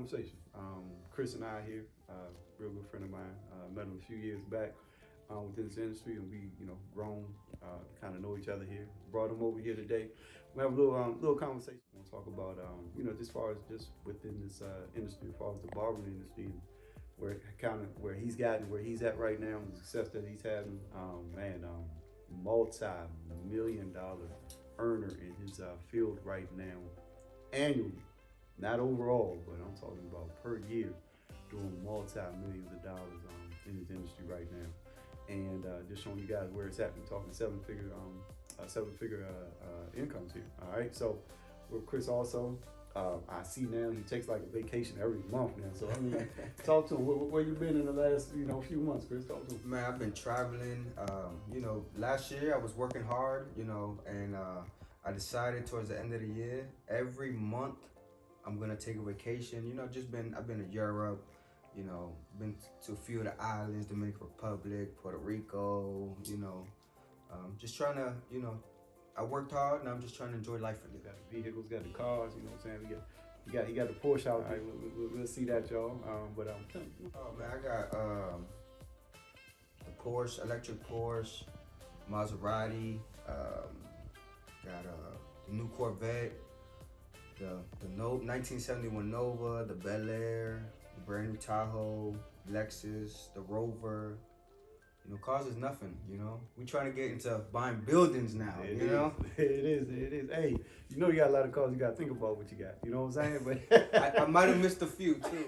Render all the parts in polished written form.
conversation. Chris and I here, real good friend of mine. Met him a few years back within this industry, and we, grown, kind of know each other here. Brought him over here today. We have a little conversation. We'll talk about, as far as just within this industry, as far as the barbering industry, and where he's gotten, where he's at right now, and the success that he's having. Multi-million-dollar earner in his field right now, annually. Not overall, but I'm talking about per year, doing multi-millions of dollars in this industry right now. And just showing you guys where it's at. We're talking seven-figure incomes here. All right, so with Chris also, I see now he takes like a vacation every month now. So I mean, talk to him. Where you been in the last few months, Chris? Talk to him. Man, I've been traveling. Last year I was working hard. And I decided towards the end of the year, every month I'm gonna take a vacation. I've been to Europe. Been to a few of the islands, Dominican Republic, Puerto Rico. Just trying to, I worked hard and I'm just trying to enjoy life again. Got the vehicles, got the cars, you know what I'm saying? He got the Porsche out there. We'll see that, y'all. Oh man, I got the Porsche, electric Porsche, Maserati, got the new Corvette, the 1971 Nova, the Bel Air, the brand new Tahoe, Lexus, the Rover. Cars is nothing, We trying to get into buying buildings now, It is. Hey, you got a lot of cars, you got to think about what you got. You know what I'm saying? But I might have missed a few, too.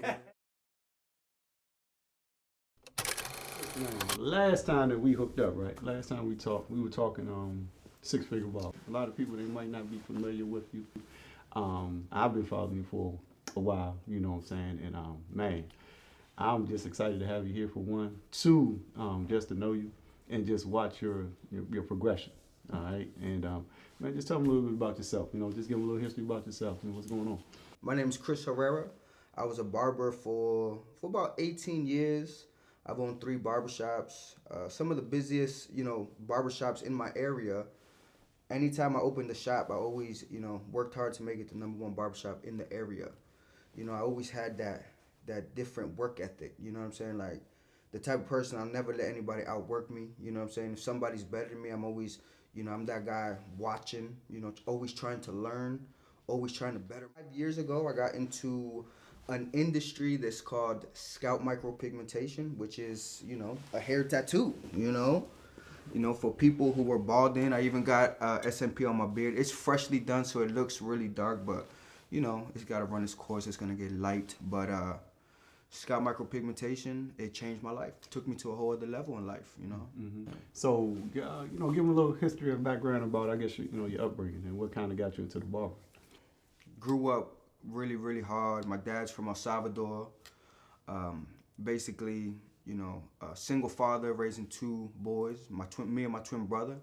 Last time that we hooked up, right? Last time we talked, we were talking six-figure ball. A lot of people, they might not be familiar with you. I've been following you for a while, you know what I'm saying? And man, I'm just excited to have you here for one. Two, just to know you and just watch your progression. All right, and man, just tell me a little bit about yourself. Just give them a little history about yourself and what's going on. My name is Chris Herrera. I was a barber for about 18 years. I've owned 3 barbershops. Some of the busiest, barbershops in my area. Anytime I opened the shop, I always, worked hard to make it the #1 barbershop in the area. I always had that different work ethic, you know what I'm saying? Like, the type of person, I'll never let anybody outwork me, you know what I'm saying? If somebody's better than me, I'm always, I'm that guy watching, always trying to learn, always trying to better. 5 years ago, I got into an industry that's called scalp micropigmentation, which is, a hair tattoo, for people who were balding. I even got SMP on my beard. It's freshly done, so it looks really dark, but, it's got to run its course. It's going to get light, but scalp micropigmentation, it changed my life. It took me to a whole other level in life, Mm-hmm. So, give them a little history and background about, I guess, your upbringing and what kind of got you into the barber. Grew up really, really hard. My dad's from El Salvador. Basically, a single father raising 2 boys, me and my twin brother.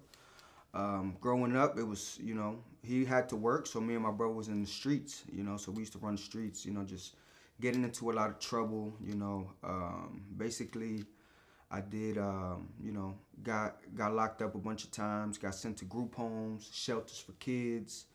Growing up, it was, he had to work, so me and my brother was in the streets, so we used to run the streets, just getting into a lot of trouble, basically I did, got locked up a bunch of times, got sent to group homes, shelters for kids.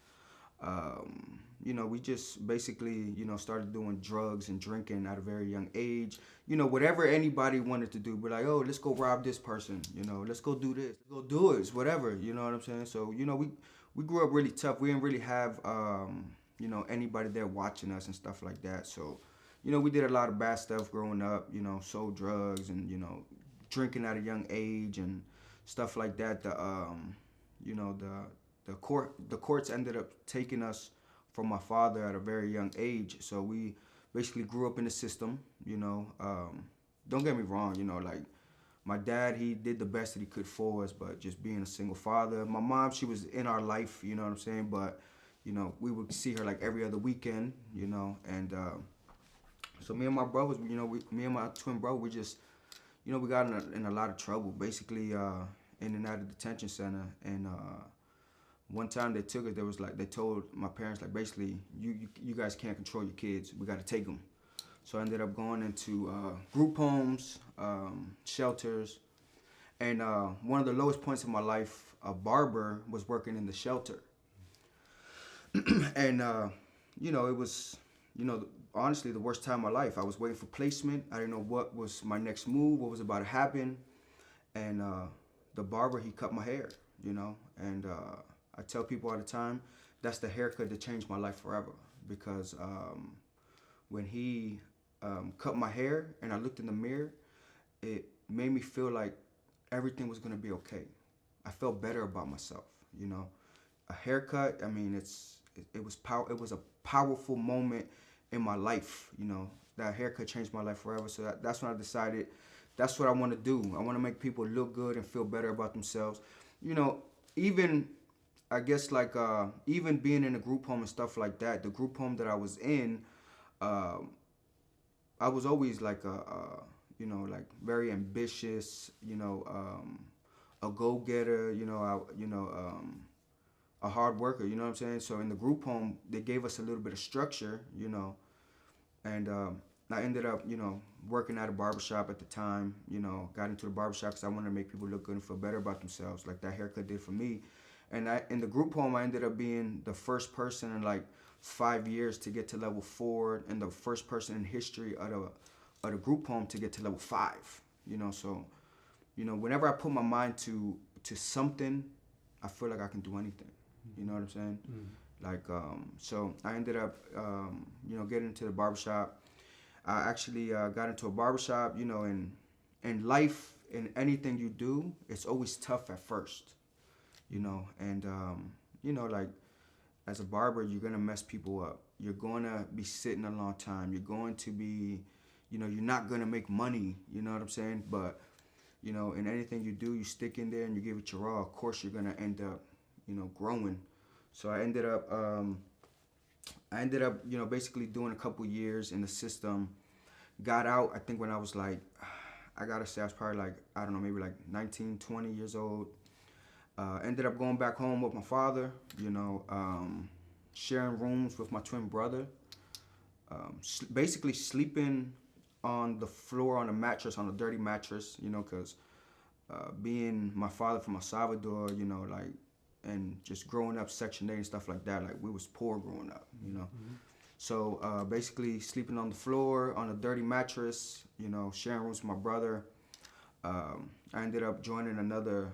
We just basically, started doing drugs and drinking at a very young age. Whatever anybody wanted to do, we're like, oh, let's go rob this person, let's go do this, let's go do it, whatever, you know what I'm saying? So, we grew up really tough. We didn't really have, anybody there watching us and stuff like that. So, we did a lot of bad stuff growing up, sold drugs and, drinking at a young age and stuff like that. The courts ended up taking us from my father at a very young age. So we basically grew up in the system, Don't get me wrong, like my dad, he did the best that he could for us, but just being a single father. My mom, she was in our life, you know what I'm saying? But, we would see her like every other weekend, and so me and my brothers, me and my twin brother, we just, we got in a lot of trouble, basically in and out of detention center. And one time they took us, they told my parents, like, basically, you guys can't control your kids. We got to take them. So I ended up going into group homes, shelters. And one of the lowest points in my life, a barber was working in the shelter. And, it was, honestly, the worst time of my life. I was waiting for placement. I didn't know what was my next move, what was about to happen. And the barber, he cut my hair, And I tell people all the time, that's the haircut that changed my life forever. Because when he cut my hair and I looked in the mirror, it made me feel like everything was going to be okay. I felt better about myself, A haircut, I mean, it was a powerful moment in my life, That haircut changed my life forever. So that's when I decided that's what I want to do. I want to make people look good and feel better about themselves. Even I guess like even being in a group home and stuff like that, the group home that I was in, I was always like like very ambitious, a go-getter, a hard worker, you know what I'm saying? So in the group home, they gave us a little bit of structure, and I ended up, working at a barbershop at the time, got into the barbershop because I wanted to make people look good and feel better about themselves, like that haircut did for me. And in the group home, I ended up being the first person in like 5 years to get to level 4, and the first person in history of the group home to get to level 5. So, whenever I put my mind to something, I feel like I can do anything. You know what I'm saying? Mm-hmm. Like, so I ended up, getting into the barbershop. I actually got into a barbershop, in life, in anything you do, it's always tough at first, and, like, as a barber, you're going to mess people up. You're going to be sitting a long time. You're going to be, you're not going to make money, you know what I'm saying? But, in anything you do, you stick in there and you give it your all. Of course, you're going to end up, growing. So I ended up, basically doing a couple years in the system. Got out, I think when I was like, I gotta say I was probably like, I don't know, maybe like 19, 20 years old. Ended up going back home with my father, sharing rooms with my twin brother. Basically sleeping on the floor on a mattress, on a dirty mattress, because being my father from El Salvador, and just growing up Section 8 and stuff like that, like we was poor growing up, Mm-hmm. So basically sleeping on the floor on a dirty mattress, sharing rooms with my brother. I ended up joining another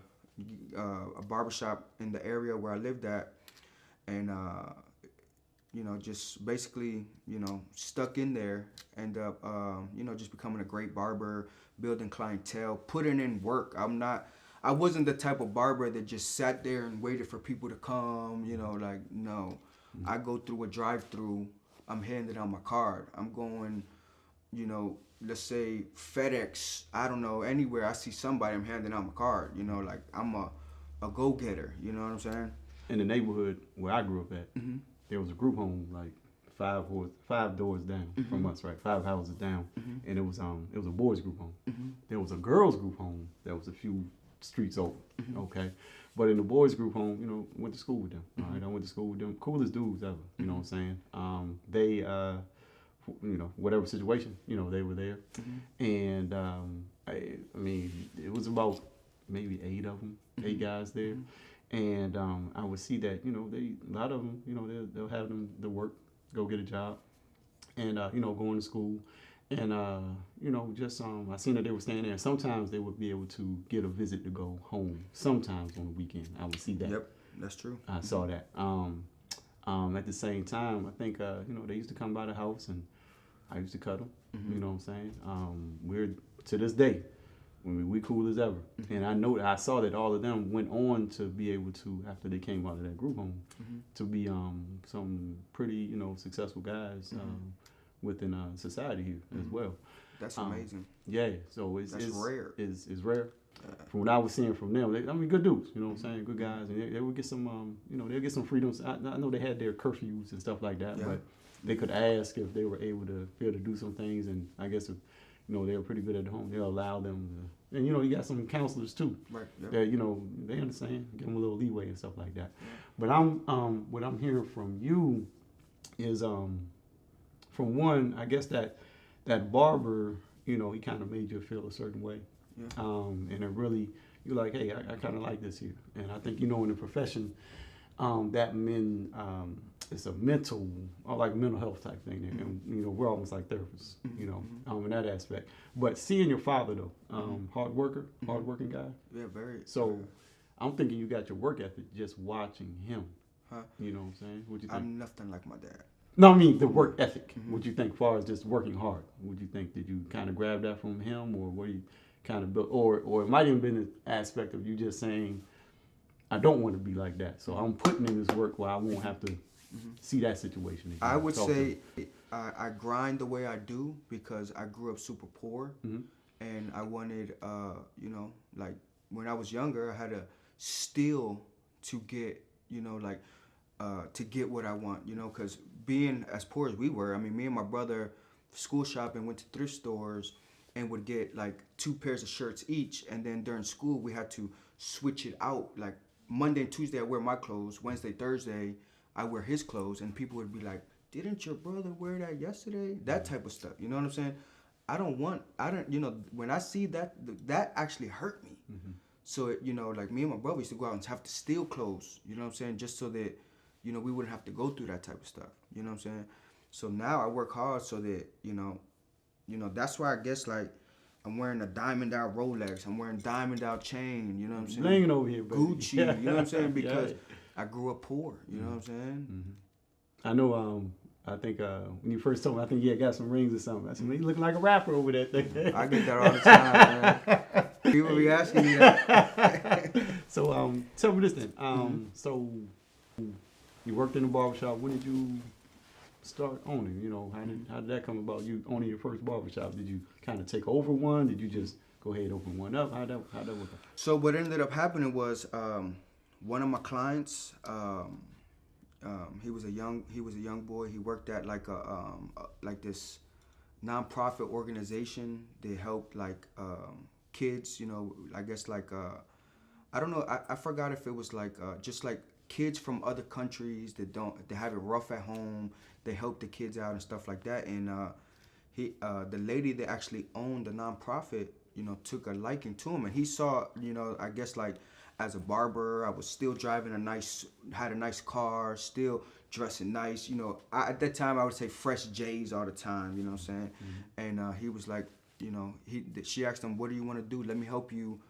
a barbershop in the area where I lived at, and just basically stuck in there. End up just becoming a great barber, building clientele, putting in work. I wasn't the type of barber that just sat there and waited for people to come, no. Mm-hmm. I go through a drive-through, I'm handing out my card. I'm going, let's say FedEx, I don't know, anywhere I see somebody, I'm handing out my card, like I'm a go-getter, you know what I'm saying? In the neighborhood where I grew up at, mm-hmm. there was a group home like 5 doors down mm-hmm. from us, right? 5 houses down, mm-hmm. and it was a boys group home. Mm-hmm. There was a girls group home that was a few streets over, mm-hmm. okay? But in the boys group home, went to school with them, mm-hmm. all right? I went to school with them, coolest dudes ever, you know what I'm saying? They, whatever situation, they were there. Mm-hmm. And, I mean, it was about maybe 8 of them, mm-hmm. 8 guys there. Mm-hmm. And I would see that, a lot of them, they'll have them to work, go get a job, and, going to school. And, I seen that they were staying there. Sometimes they would be able to get a visit to go home. Sometimes on the weekend, I would see that. Yep, that's true. I saw that. At the same time, I think, they used to come by the house and I used to cut them, mm-hmm. you know what I'm saying? We're, to this day, we cool as ever. Mm-hmm. And I saw that all of them went on to be able to, after they came out of that group home, mm-hmm. to be some pretty, successful guys mm-hmm. Within society here mm-hmm. as well. That's amazing. Yeah, so it's rare. It's rare. From what I was seeing from them, good dudes, you know what I'm saying, good guys, and they would get some, they'll get some freedoms. I know they had their curfews and stuff like that, yeah. But they could ask if they were able to do some things, and I guess if, they were pretty good at home, they'll allow them to, and you got some counselors too, right? Yep. That they understand, give them a little leeway and stuff like that. Yeah. But what I'm hearing from you is from one, I guess that Barber, he kind of made you feel a certain way. Yeah. And it really, you're like, hey, I kind of like this here. And I think, in the profession, that men it's a mental, or like mental health type thing there, and we're almost like therapists, in that aspect. But seeing your father though, hard working guy. Yeah, very. So I'm thinking you got your work ethic just watching him. Huh? You know what I'm saying? What you think? I'm nothing like my dad. No, I mean the work ethic. What you think, far as just working hard? What you think? Did you kind of grab that from him, or what do you kind of build? Or it might even been an aspect of you just saying, I don't want to be like that, so I'm putting in this work where I won't have to see that situation again. I would say I grind the way I do because I grew up super poor, and I wanted, like when I was younger, I had to steal to get, to get what I want, because being as poor as we were, I mean, me and my brother school shopping, went to thrift stores and would get like 2 pairs of shirts each, and then during school we had to switch it out. Like Monday and Tuesday I wear my clothes, Wednesday, Thursday I wear his clothes, and people would be like, didn't your brother wear that yesterday? That type of stuff, you know what I'm saying? When I see that actually hurt me. So, like me and my brother used to go out and have to steal clothes, you know what I'm saying? Just so that, we wouldn't have to go through that type of stuff, you know what I'm saying? So now I work hard so that, that's why I guess like I'm wearing a diamond out Rolex, I'm wearing diamond out chain, you know what I'm saying? Blinging over here, baby. Gucci, you know what I'm saying? Because I grew up poor, you know what I'm saying? I know, I think when you first told me, I think you had got some rings or something. I said, man, you looking like a rapper over that thing. I get that all the time, man. People be asking me that. So tell me this then. So you worked in the barbershop. When did you start owning? How did that come about? You owning your first barbershop? Did you kind of take over one? Did you just go ahead and open one up? How'd that work out? So what ended up happening was one of my clients. He was a young boy. He worked at like like this nonprofit organization. They helped like kids. I guess like I don't know. I forgot if it was like just like kids from other countries that have it rough at home. They help the kids out and stuff like that. And the lady that actually owned the nonprofit, took a liking to him, and he saw, I guess like as a barber, I was still driving had a nice car, still dressing nice. At that time I would say fresh J's all the time. You know what I'm saying? And he was like, she asked him, "What do you want to do? Let me help you,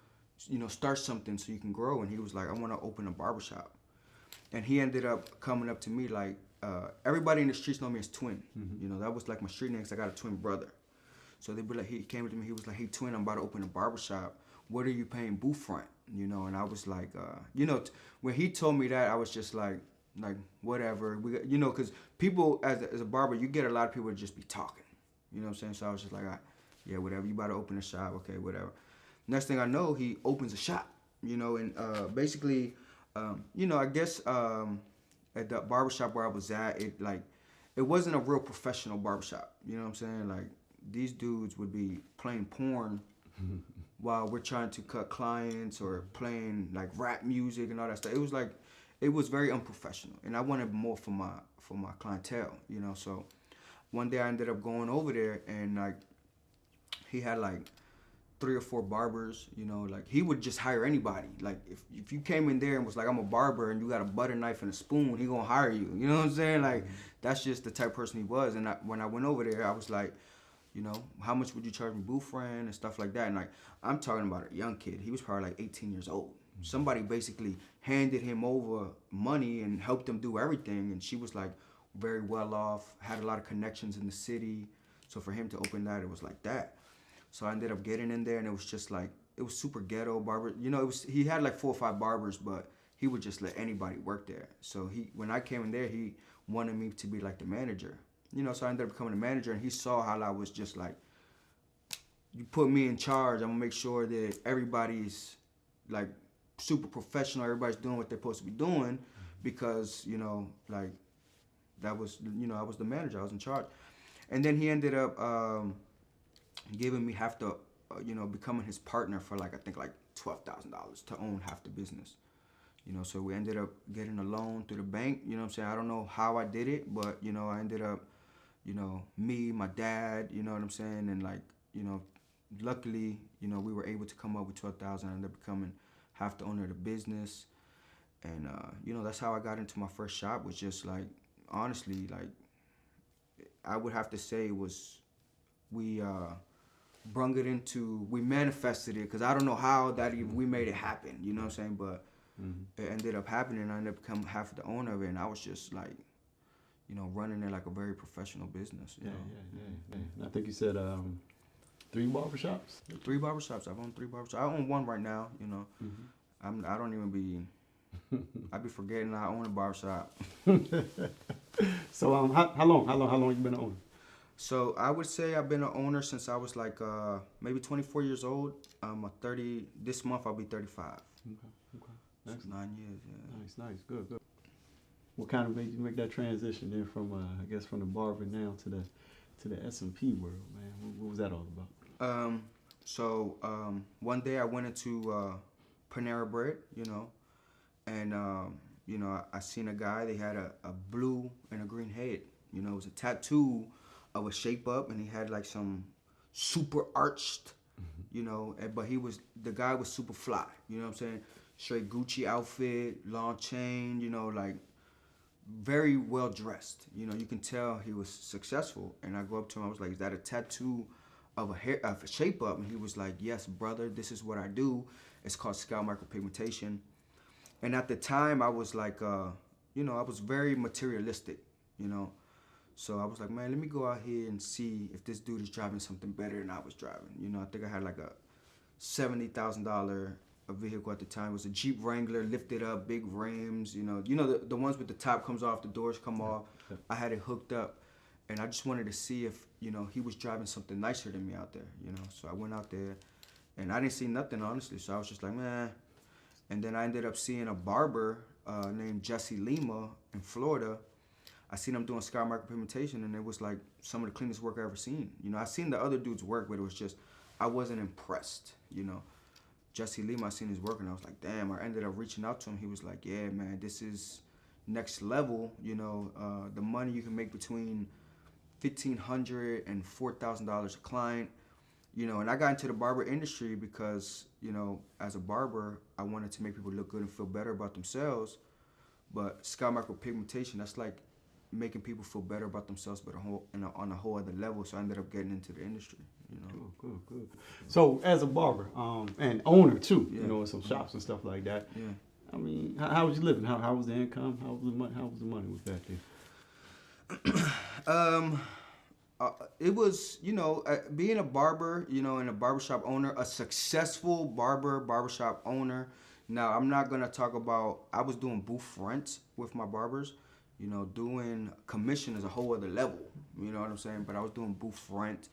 start something so you can grow." And he was like, "I want to open a barbershop." And he ended up coming up to me like, everybody in the streets know me as Twin. That was like my street name because I got a twin brother. So they be like, he came up to me, he was like, "Hey Twin, I'm about to open a barbershop. What are you paying booth front?" And I was like, when he told me that, I was just like whatever. Because people, as a barber, you get a lot of people to just be talking. You know what I'm saying? So I was just like, yeah, whatever. You about to open a shop, okay, whatever. Next thing I know, he opens a shop. And basically, I guess at the barbershop where I was at, it wasn't a real professional barbershop. You know what I'm saying? Like these dudes would be playing porn while we're trying to cut clients, or playing like rap music and all that stuff. It was very unprofessional, and I wanted more for my clientele, So one day I ended up going over there, and like he had like 3 or 4 barbers, like he would just hire anybody. Like if you came in there and was like, "I'm a barber," and you got a butter knife and a spoon, he gonna hire you. You know what I'm saying? Like that's just the type of person he was. And when I went over there, I was like, how much would you charge me booth rent and stuff like that? And like, I'm talking about a young kid. He was probably like 18 years old. Somebody basically handed him over money and helped him do everything. And she was like very well off, had a lot of connections in the city. So for him to open that, it was like that. So I ended up getting in there, and it was just like, it was super ghetto barber. He had like 4 or 5 barbers, but he would just let anybody work there. So when I came in there, he wanted me to be like the manager. So I ended up becoming a manager, and he saw how I was just like, you put me in charge, I'm gonna make sure that everybody's like super professional, everybody's doing what they're supposed to be doing, because, like that was, I was the manager, I was in charge. And then he ended up giving me half the, becoming his partner for like, I think like $12,000 to own half the business. So we ended up getting a loan through the bank, I don't know how I did it, but, I ended up, me, my dad, and like, luckily, we were able to come up with $12,000 and ended up becoming half the owner of the business. And, that's how I got into my first shop, was just like, honestly, like, I would have to say it was, we we manifested it, because I don't know how that even, we made it happen, you know what I'm saying? But it ended up happening. I ended up becoming half of the owner of it, and I was just like, running it like a very professional business. You know? I think you said 3 barbershops? 3 barbershops. I've owned 3 barbershops. I own 1 right now, I don't even be, I be forgetting I own a barbershop. So how long you been an owner? So I would say I've been an owner since I was like maybe 24 years old. I'm a 30. This month I'll be 35. Okay. Nice. So 9 years. Yeah. Nice. Good. What kind of made you make that transition then from I guess from the barber now to the S&P world, man? What was that all about? So one day I went into Panera Bread, and I seen a guy. They had a blue and a green head. It was a tattoo of a shape up, and he had like some super arched, but the guy was super fly, you know what I'm saying? Straight Gucci outfit, long chain, like very well dressed. You can tell he was successful. And I go up to him, I was like, is that a tattoo of a shape up? And he was like, yes, brother, this is what I do. It's called scalp micropigmentation. And at the time I was like, I was very materialistic, So I was like, man, let me go out here and see if this dude is driving something better than I was driving. I think I had like a $70,000 vehicle at the time. It was a Jeep Wrangler, lifted up, big rims, the ones with the top comes off, the doors come off. I had it hooked up, and I just wanted to see if, he was driving something nicer than me out there, So I went out there, and I didn't see nothing, honestly. So I was just like, man. And then I ended up seeing a barber named Jesse Lima in Florida. I seen him doing scalp micropigmentation, and it was like some of the cleanest work I ever seen. I seen the other dudes work, but it was just, I wasn't impressed, Jesse Lima, I seen his work, and I was like, damn. I ended up reaching out to him. He was like, yeah, man, this is next level. The money you can make between $1,500 and $4,000 a client. And I got into the barber industry because, as a barber, I wanted to make people look good and feel better about themselves. But scalp micropigmentation, that's like making people feel better about themselves, but on a whole other level. So I ended up getting into the industry. Good. So as a barber and owner too, Yeah. In some shops and stuff like that. Yeah. I mean, how was you living? How was the income? How was the money with that then? It was, being a barber, and a barbershop owner, a successful barbershop owner. Now, I'm not going to talk about, I was doing booth rent with my barbers. Doing commission is a whole other level. You know what I'm saying? But I was doing booth rent.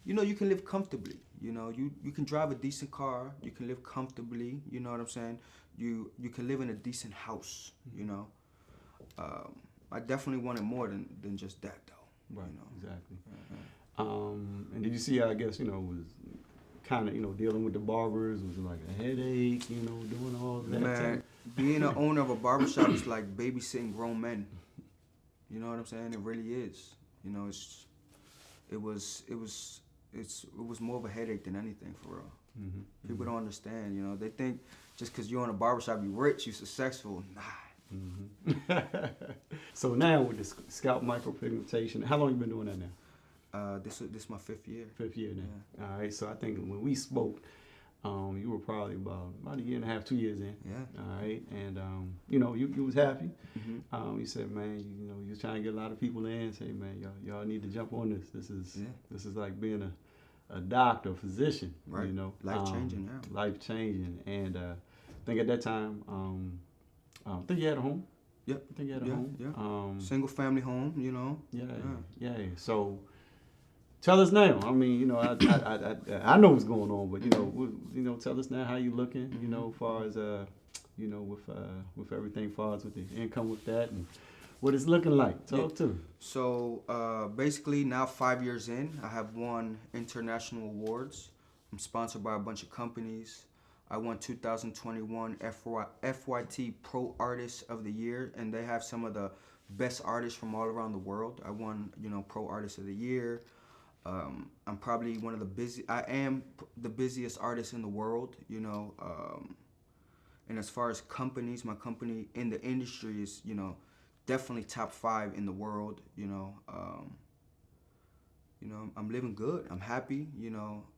You can live comfortably. You can drive a decent car. You can live comfortably. You know what I'm saying? You can live in a decent house. I definitely wanted more than just that, though. Right. Exactly. And did you see? I guess was kind of dealing with the barbers was like a headache. Doing all that. Man, being an owner of a barbershop is like babysitting grown men. You know what I'm saying? It really is. It was more of a headache than anything, for real. People don't understand. They think just because you own a barbershop, you rich, you successful. Nah. So now with the scalp micropigmentation, how long you been doing that now? This is my 5th year. 5th year now. Yeah. All right. So I think when we spoke, you were probably about a year and a half, 2 years in. Yeah. All right. And you was happy. You said, man, you was trying to get a lot of people in. Say, man, y'all need to jump on this. This is like being a doctor, physician. Right. Life changing. Yeah. Life changing. And I think at that time, I think you had a home. Yep. I think you had a home. Yeah. Single family home. Yeah. So tell us now. I mean, I know what's going on, but tell us now how you looking. As far as with everything, far as with the income with that and what it's looking like. Talk to me. So basically, now 5 years in, I have won international awards. I'm sponsored by a bunch of companies. I won 2021 FYT Pro Artist of the Year, and they have some of the best artists from all around the world. I won, Pro Artist of the Year. I'm probably I am the busiest artist in the world, And as far as companies, my company in the industry is, definitely top 5 in the world. I'm living good. I'm happy.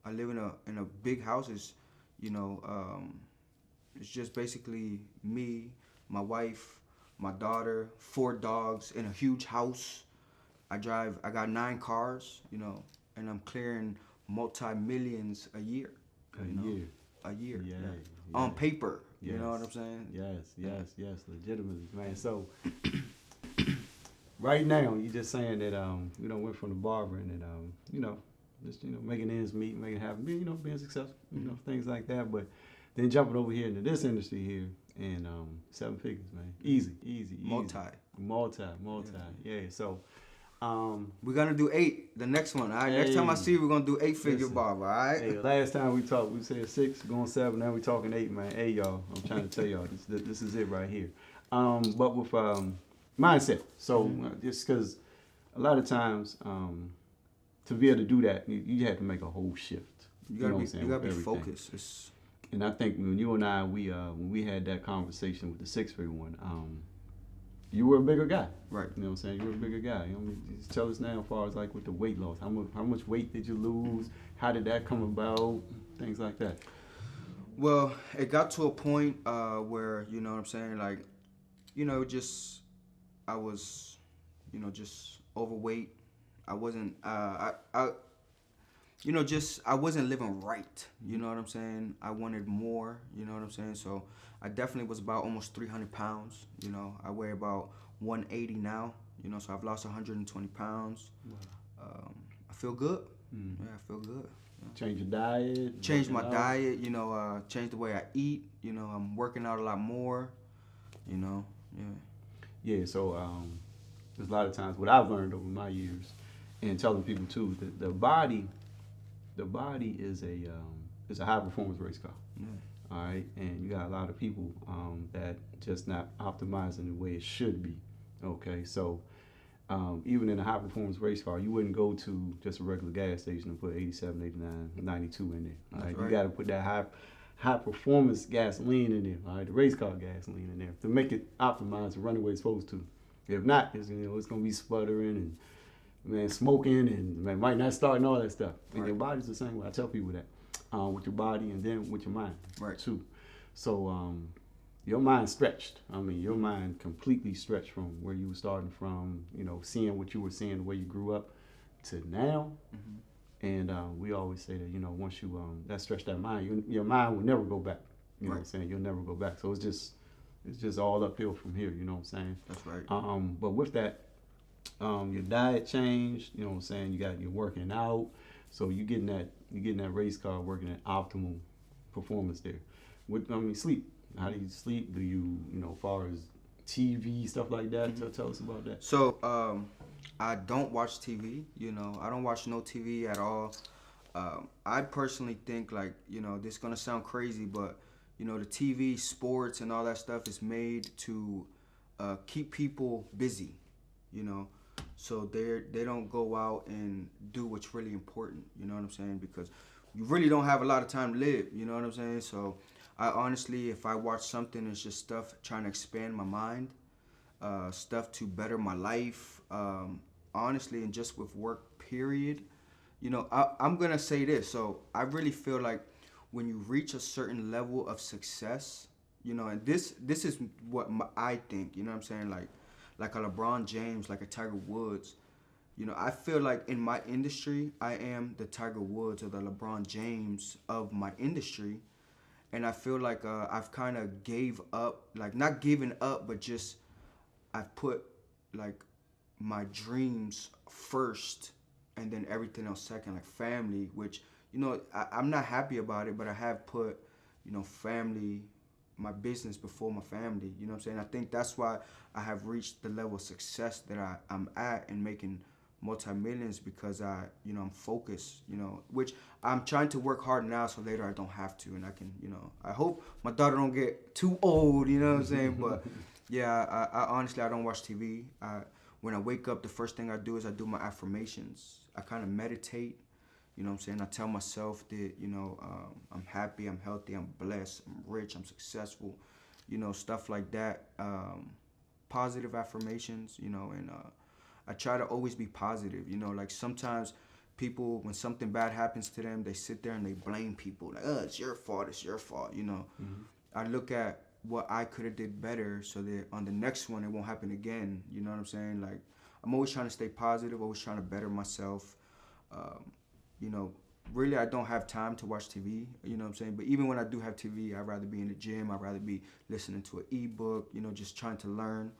I live in a big house. It's just basically me, my wife, my daughter, 4 dogs in a huge house. I got 9 cars, and I'm clearing multi-millions a year. A year. Yeah. On paper. Yes. You know what I'm saying? Yes, legitimately, man. So right now, you just saying that went from the barber and that just making ends meet, making it happen, being successful, things like that. But then jumping over here into this industry here and 7 figures, man, easy. Multi. Yeah. So we're gonna do 8. The next one, all right. Next time I see you, we're gonna do 8-figure barber, all right. Hey, last time we talked, we said 6, going 7. Now we talking 8, man. Hey, y'all, I'm trying to tell y'all this is it right here. But with mindset. So just because a lot of times to be able to do that, you have to make a whole shift. You gotta be focused. And I think when you and I, when we had that conversation with the 6-figure one, you were a bigger guy. Right. You know what I'm saying? You were a bigger guy. Just tell us now as far as like with the weight loss. How much weight did you lose? How did that come about? Things like that. Well, it got to a point where, you know what I'm saying, like, I was, just overweight. I wasn't, I wasn't living right. You know what I'm saying? I wanted more, you know what I'm saying? So I definitely was about almost 300 pounds. I weigh about 180 now, so I've lost 120 pounds. Wow. I feel good. Yeah, I feel good. Change your diet? Change my diet, change the way I eat. I'm working out a lot more, yeah. Yeah, so there's a lot of times what I've learned over my years and telling people too, that the body is a high performance race car. Yeah. All right, and you got a lot of people that just not optimizing the way it should be. Okay, so even in a high performance race car, you wouldn't go to just a regular gas station and put 87, 89, 92 in there. All right, you got to put that high performance gasoline in there. All right, the race car gasoline in there to make it optimize and run the way it's supposed to. If not, it's gonna be sputtering and smoking and might not start and all that stuff. And your body's the same way. I tell people that. With your body and then with your mind too. So your mind stretched. Your mind completely stretched from where you were starting from, seeing what you were seeing, the way you grew up to now. Mm-hmm. And we always say that, once you that stretched that mind, your mind will never go back. You know what I'm saying? You'll never go back. So it's just all uphill from here, you know what I'm saying? That's right. But with that, your diet changed, you know what I'm saying? You're working out. So you're getting that race car working at optimal performance there. Sleep. How do you sleep? Do you, as far as TV, stuff like that? Mm-hmm. Tell us about that. So I don't watch TV. I don't watch no TV at all. I personally think like, this is gonna sound crazy, but the TV, sports, and all that stuff is made to keep people busy. So they don't go out and do what's really important, you know what I'm saying? Because you really don't have a lot of time to live, you know what I'm saying? So I honestly, if I watch something, it's just stuff trying to expand my mind, stuff to better my life, honestly, and just with work, period. I'm gonna say this. So I really feel like when you reach a certain level of success, and this is what I think, you know what I'm saying? Like a LeBron James, like a Tiger Woods. I feel like in my industry, I am the Tiger Woods or the LeBron James of my industry. And I feel like I've kind of gave up, like not given up, but just I've put like my dreams first and then everything else second, like family, which, I'm not happy about it, but I have put, family, my business before my family, you know what I'm saying? I think that's why I have reached the level of success that I'm at and making multi-millions, because I'm focused, which I'm trying to work hard now so later I don't have to, and I can, I hope my daughter don't get too old, you know what I'm saying? But yeah, I honestly, I don't watch TV. When I wake up, the first thing I do is I do my affirmations. I kind of meditate. You know what I'm saying? I tell myself that, I'm happy, I'm healthy, I'm blessed, I'm rich, I'm successful, stuff like that. positive affirmations, you know, and I try to always be positive, you know, like sometimes people, when something bad happens to them, they sit there and they blame people, like, it's your fault, you know. I look at what I could have did better so that on the next one, it won't happen again, you know what I'm saying? Like, I'm always trying to stay positive, always trying to better myself, you know. Really, I don't have time to watch TV, you know what I'm saying? But even when I do have TV, I'd rather be in the gym. I'd rather be listening to an ebook, you know, just trying to learn.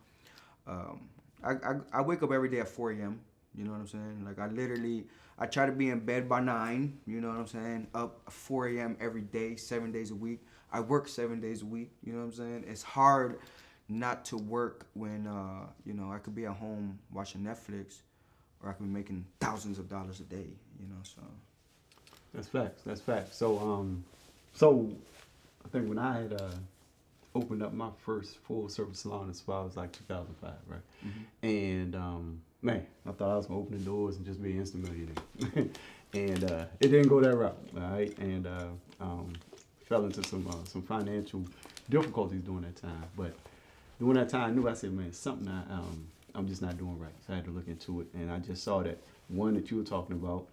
I wake up every day at 4 a.m., you know what I'm saying? Like, I try to be in bed by 9, you know what I'm saying? Up 4 a.m. every day, 7 days a week. I work 7 days a week, you know what I'm saying? It's hard not to work when, you know, I could be at home watching Netflix, or I could be making thousands of dollars a day, you know, so... That's facts. That's facts. So I think when I had opened up my first full service salon in Spa, it was like 2005, right? And man, I thought I was gonna open the doors and just be an instant millionaire, and it didn't go that route, all right? And fell into some financial difficulties during that time. But during that time, I knew, I said, man, something I'm just not doing right. So I had to look into it, and I just saw that one that you were talking about.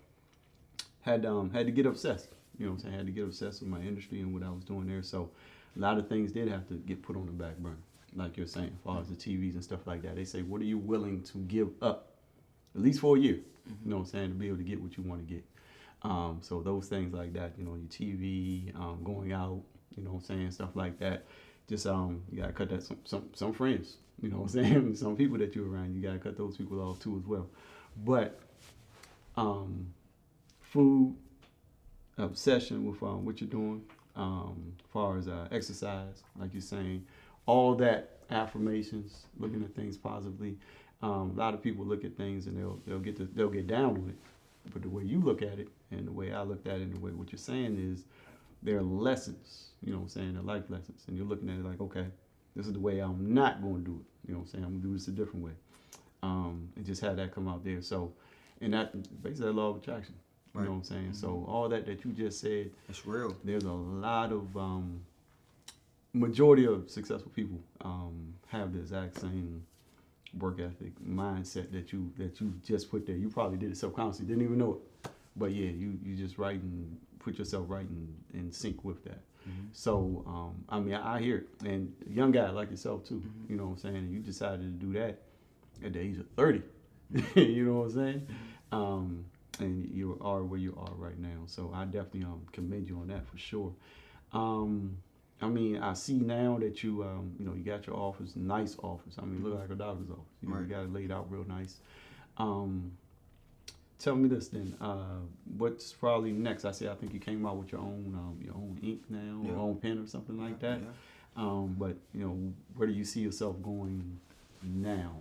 Had to get obsessed, you know what I'm saying? Had to get obsessed with my industry and what I was doing there. So a lot of things did have to get put on the back burner, like you're saying, as far as the TVs and stuff like that. They say, what are you willing to give up, at least for a year, you know what I'm saying, to be able to get what you want to get. So those things like that, you know, your TV, going out, you know what I'm saying, stuff like that. Just you gotta cut that some friends, you know what I'm saying, some people that you're around, you gotta cut those people off too as well. But food, obsession with what you're doing, as far as exercise, like you're saying, all that affirmations, looking at things positively. A lot of people look at things and they'll get down with it, but the way you look at it and the way I looked at it and the way what you're saying is, they're lessons, you know what I'm saying, they're life lessons, and you're looking at it like, okay, this is the way I'm not going to do it, you know what I'm saying, I'm going to do this a different way, and just have that come out there. So, and that basically that law of attraction. You know what I'm saying? So all that you just said, it's real. There's a lot of majority of successful people have the exact same work ethic, mindset that you just put there. You probably did it subconsciously, didn't even know it, but yeah, you just put yourself right in sync with that. So I mean, I hear it, and a young guy like yourself too. You know what I'm saying? And you decided to do that at the age of 30. You know what I'm saying? And you are where you are right now. So I definitely commend you on that for sure. I mean, I see now that you know, you got your office, nice office. I mean, look like a doctor's office. You know, you got it laid out real nice. Tell me this then. What's probably next? I think you came out with your own ink now, your own pen or something like that. But you know, where do you see yourself going now?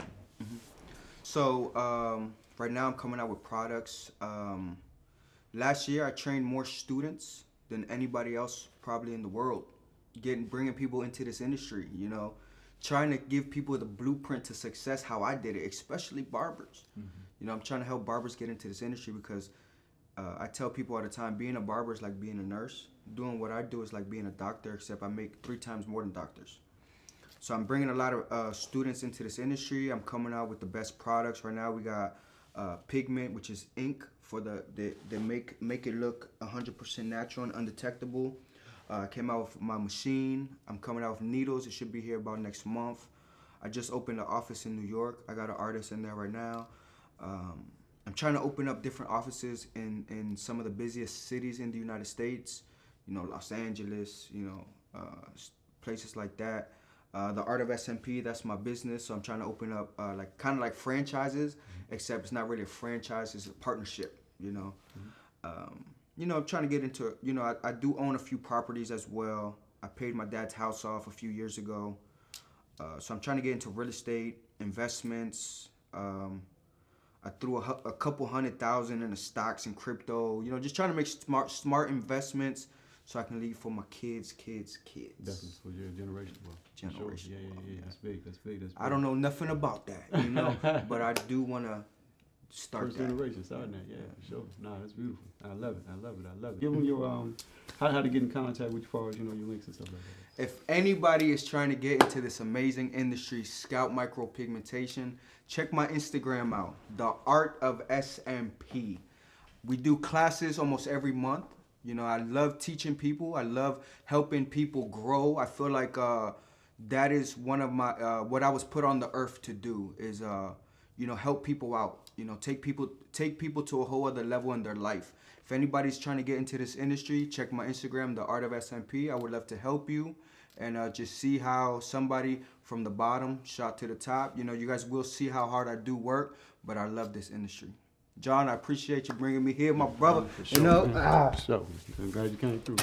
So right now I'm coming out with products. Last year I trained more students than anybody else probably in the world, bringing people into this industry, you know, trying to give people the blueprint to success, how I did it, especially barbers. You know, I'm trying to help barbers get into this industry because I tell people all the time, being a barber is like being a nurse. Doing what I do is like being a doctor, except I make 3 times more than doctors. So I'm bringing a lot of students into this industry. I'm coming out with the best products. Right now we got pigment, which is ink for the make it look 100% natural and undetectable. I came out with my machine. I'm coming out with needles. It should be here about next month. I just opened an office in New York. I got an artist in there right now. I'm trying to open up different offices in some of the busiest cities in the United States. You know, Los Angeles, you know, places like that. The Art of SMP, that's my business. So I'm trying to open up like kind of like franchises, except it's not really a franchise, it's a partnership, you know. You know, I'm trying to get into, you know, I do own a few properties as well. I paid my dad's house off a few years ago. So I'm trying to get into real estate, investments. I threw a couple $100,000 in the stocks and crypto, you know, just trying to make smart investments so I can leave for my kids. Definitely for your generation. Generation. Sure. Yeah. That's big. I don't know nothing about that, you know, but I do want to start First that. generation starting that, yeah, for sure. Nah, that's beautiful. I love it. I love it. I love it. Give them your how to get in contact with you, as far as your links and stuff like that. If anybody is trying to get into this amazing industry, Scout Micropigmentation, check my Instagram out, The Art of SMP. We do classes almost every month. I love teaching people. I love helping people grow. I feel like that is one of my what I was put on the earth to do is help people out. Take people to a whole other level in their life. If anybody's trying to get into this industry, check my Instagram, The Art of SMP. I would love to help you and just see how somebody from the bottom shot to the top. You guys will see how hard I do work, but I love this industry. John, I appreciate you bringing me here, my brother. For sure, man. For sure. I'm glad you came through.